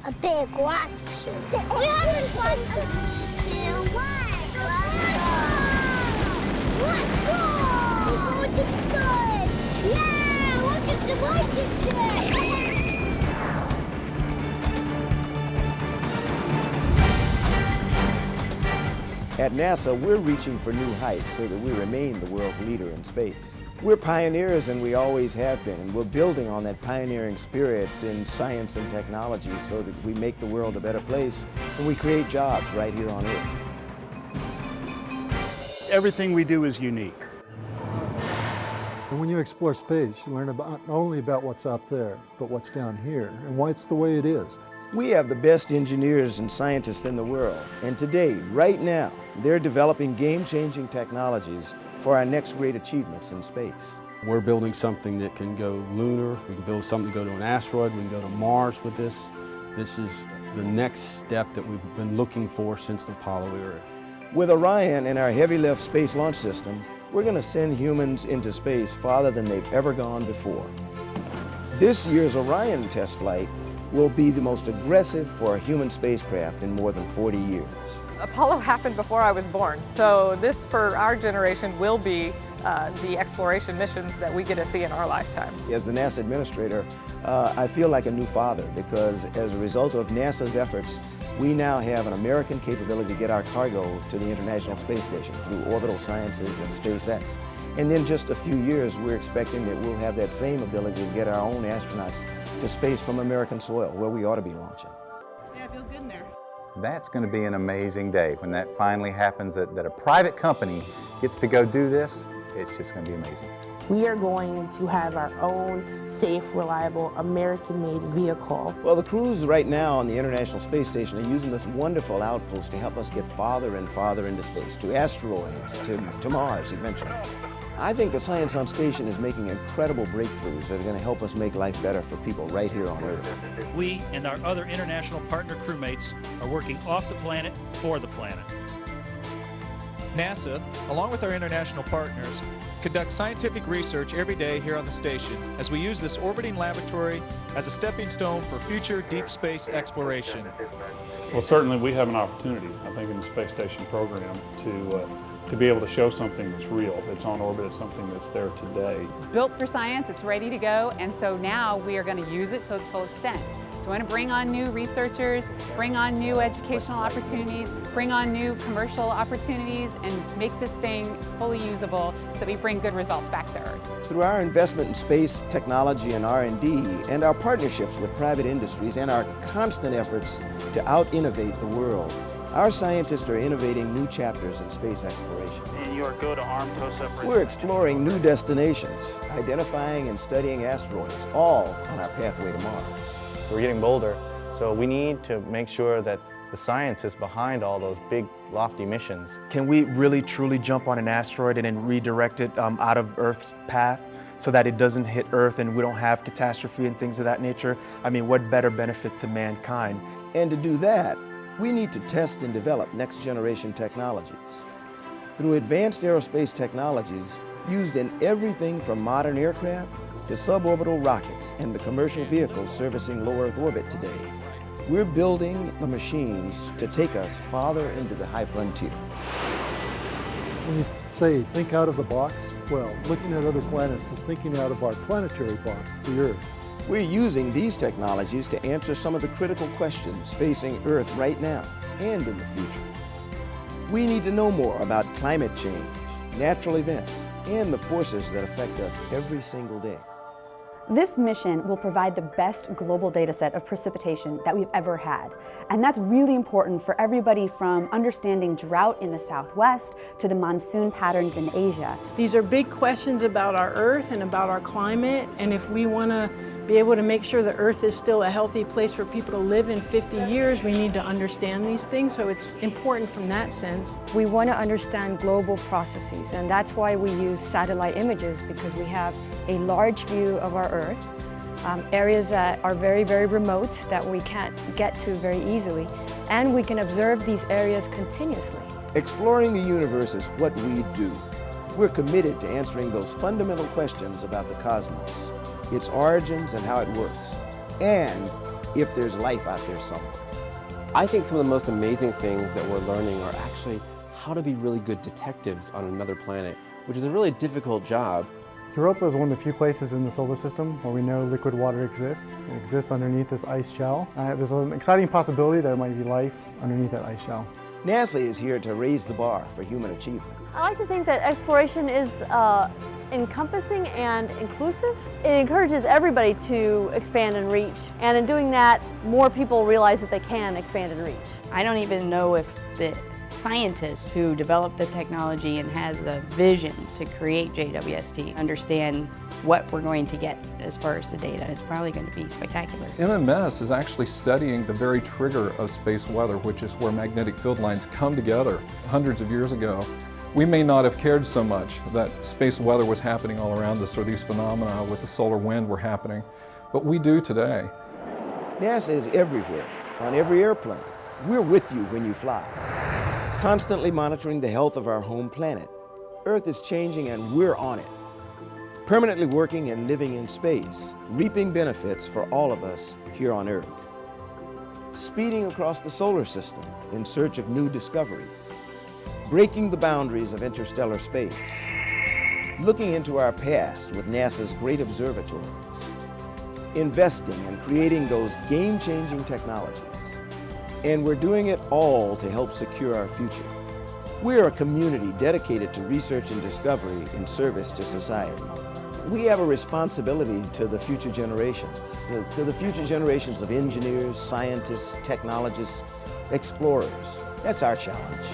a big rock shoot. We're having fun. 2, 1. Let's go! We're going to the sun. Yeah, look at the rocket ship. At NASA, we're reaching for new heights so that we remain the world's leader in space. We're pioneers, and we always have been, and we're building on that pioneering spirit in science and technology so that we make the world a better place and we create jobs right here on Earth. Everything we do is unique. And when you explore space, you learn not only about what's out there, but what's down here and why it's the way it is. We have the best engineers and scientists in the world, and today, right now, they're developing game-changing technologies for our next great achievements in space. We're building something that can go lunar, we can build something to go to an asteroid, we can go to Mars with this. This is the next step that we've been looking for since the Apollo era. With Orion and our heavy-lift space launch system, we're going to send humans into space farther than they've ever gone before. This year's Orion test flight will be the most aggressive for a human spacecraft in more than 40 years. Apollo happened before I was born, so this for our generation will be the exploration missions that we get to see in our lifetime. As the NASA administrator, I feel like a new father because as a result of NASA's efforts, we now have an American capability to get our cargo to the International Space Station through Orbital Sciences and SpaceX. And in just a few years, we're expecting that we'll have that same ability to get our own astronauts to space from American soil, where we ought to be launching. Yeah, it feels good in there. That's going to be an amazing day when that finally happens, that a private company gets to go do this. It's just going to be amazing. We are going to have our own safe, reliable, American-made vehicle. Well, the crews right now on the International Space Station are using this wonderful outpost to help us get farther and farther into space, to asteroids, to Mars eventually. I think the Science on Station is making incredible breakthroughs that are going to help us make life better for people right here on Earth. We and our other international partner crewmates are working off the planet for the planet. NASA, along with our international partners, conducts scientific research every day here on the station as we use this orbiting laboratory as a stepping stone for future deep space exploration. Well, certainly we have an opportunity, I think, in the space station program to be able to show something that's real, that's on orbit, it's something that's there today. It's built for science, it's ready to go, and so now we are going to use it to its full extent. So we want to bring on new researchers, bring on new educational opportunities, bring on new commercial opportunities, and make this thing fully usable so that we bring good results back to Earth. Through our investment in space technology and R&D, and our partnerships with private industries, and our constant efforts to out-innovate the world, our scientists are innovating new chapters in space exploration. And your go-to-arm toe separation. We're exploring new destinations, identifying and studying asteroids, all on our pathway to Mars. We're getting bolder, so we need to make sure that the science is behind all those big, lofty missions. Can we really, truly jump on an asteroid and then redirect it out of Earth's path so that it doesn't hit Earth and we don't have catastrophe and things of that nature? I mean, what better benefit to mankind? And to do that, we need to test and develop next-generation technologies. Through advanced aerospace technologies used in everything from modern aircraft to suborbital rockets and the commercial vehicles servicing low Earth orbit today, we're building the machines to take us farther into the high frontier. When you say think out of the box, well, looking at other planets is thinking out of our planetary box, the Earth. We're using these technologies to answer some of the critical questions facing Earth right now and in the future. We need to know more about climate change, natural events, and the forces that affect us every single day. This mission will provide the best global data set of precipitation that we've ever had. And that's really important for everybody from understanding drought in the Southwest to the monsoon patterns in Asia. These are big questions about our Earth and about our climate, and if we want to be able to make sure the Earth is still a healthy place for people to live in 50 years, we need to understand these things, so it's important from that sense. We want to understand global processes, and that's why we use satellite images, because we have a large view of our Earth, areas that are very, very remote that we can't get to very easily, and we can observe these areas continuously. Exploring the universe is what we do. We're committed to answering those fundamental questions about the cosmos, its origins and how it works, and if there's life out there somewhere. I think some of the most amazing things that we're learning are actually how to be really good detectives on another planet, which is a really difficult job. Europa is one of the few places in the solar system where we know liquid water exists. It exists underneath this ice shell. There's an exciting possibility there might be life underneath that ice shell. NASA is here to raise the bar for human achievement. I like to think that exploration is encompassing and inclusive. It encourages everybody to expand and reach, and in doing that, more people realize that they can expand and reach. I don't even know if the scientists who developed the technology and had the vision to create JWST understand what we're going to get as far as the data. It's probably going to be spectacular. MMS is actually studying the very trigger of space weather, which is where magnetic field lines come together hundreds of years ago. We may not have cared so much that space weather was happening all around us, or these phenomena with the solar wind were happening, but we do today. NASA is everywhere, on every airplane. We're with you when you fly. Constantly monitoring the health of our home planet. Earth is changing and we're on it. Permanently working and living in space, reaping benefits for all of us here on Earth. Speeding across the solar system in search of new discoveries. Breaking the boundaries of interstellar space. Looking into our past with NASA's great observatories. Investing and creating those game-changing technologies. And we're doing it all to help secure our future. We're a community dedicated to research and discovery in service to society. We have a responsibility to the future generations, to the future generations of engineers, scientists, technologists, explorers. That's our challenge.